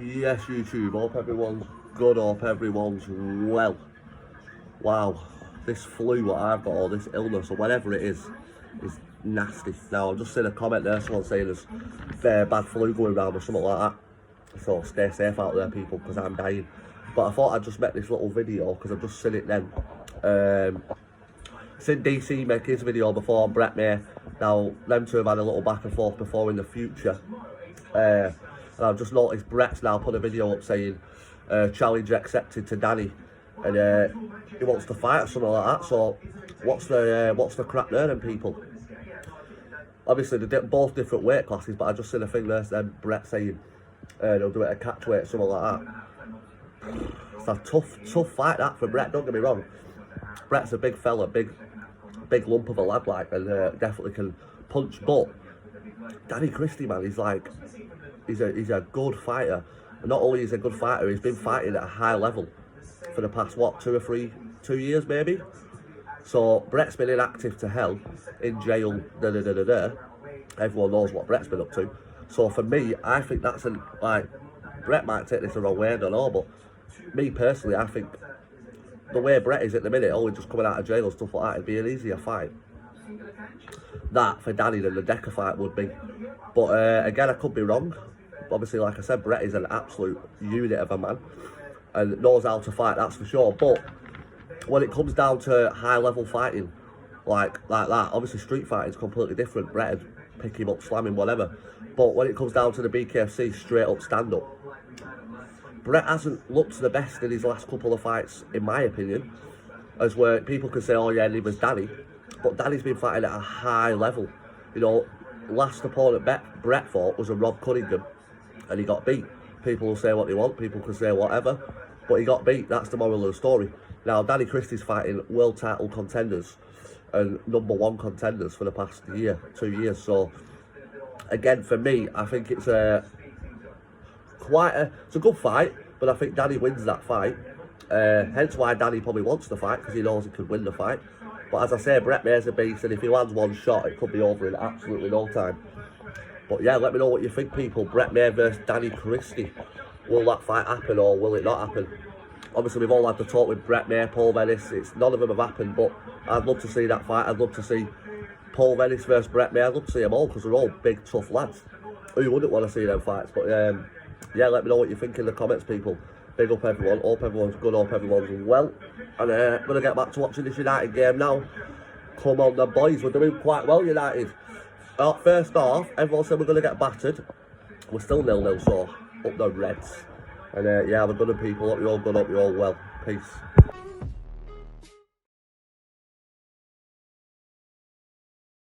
Yes, YouTube, hope everyone's good, hope everyone's well. Wow, this flu what I've got, or this illness, or whatever it is nasty. Now, I've just seen a comment there, someone saying there's very bad flu going around or something like that. So stay safe out there, people, because I'm dying. But I thought I'd just make this little video, because I've just seen it then. Seen DC make his video before, Brett May. Now, them two have had a little back and forth before in the future. And I've just noticed Brett's now put a video up saying challenge accepted to Danny, and he wants to fight or something like that. So what's the crack there then, people? Obviously they're both different weight classes, but I just seen a thing there then Brett saying they'll do it at catch weight, something like that. It's a tough fight that for Brett, don't get me wrong. Brett's a big fella, big lump of a lad, like, and definitely can punch, but Danny Christie, man, he's a good fighter. And not only is he a good fighter, he's been fighting at a high level for the past, what, 2 years maybe? So Brett's been inactive to hell, in jail, Everyone knows what Brett's been up to. So for me, I think that's like, Brett might take this the wrong way, I don't know, but me personally, I think the way Brett is at the minute, only just coming out of jail and stuff like that, it'd be an easier fight that for Danny than the Decker fight would be. But again, I could be wrong. Obviously, like I said, Brett is an absolute unit of a man and knows how to fight, that's for sure. But when it comes down to high level fighting like that, obviously street fighting is completely different. Brett would pick him up, slam him, whatever. But when it comes down to the BKFC straight up stand up, Brett hasn't looked the best in his last couple of fights, in my opinion. As where people can say, oh yeah, and he was Danny, but Danny's been fighting at a high level. You know, last opponent Brett fought was a Rob Cunningham, and he got beat. People will say what they want, people can say whatever, but he got beat. That's the moral of the story. Now, Danny Christie's fighting world title contenders and #1 contenders for the past 2 years. So, again, for me, I think it's a good fight, but I think Danny wins that fight. Hence why Danny probably wants the fight, because he knows he could win the fight. But as I say, Brett May's a beast, and if he lands one shot, it could be over in absolutely no time. But yeah, let me know what you think, people. Brett May versus Danny Christie. Will that fight happen, or will it not happen? Obviously, we've all had the talk with Brett May, Paul Venice. None of them have happened, but I'd love to see that fight. I'd love to see Paul Venice versus Brett May. I'd love to see them all, because they're all big, tough lads. Who wouldn't want to see them fights? But yeah, let me know what you think in the comments, people. Big up everyone. Hope everyone's good. Hope everyone's well. And I'm going to get back to watching this United game now. Come on, the boys. We're doing quite well, United. First off, everyone said we're going to get battered. We're still 0-0, so up the Reds. And yeah, we're good people. Hope you're all good. Hope you're all well. Peace.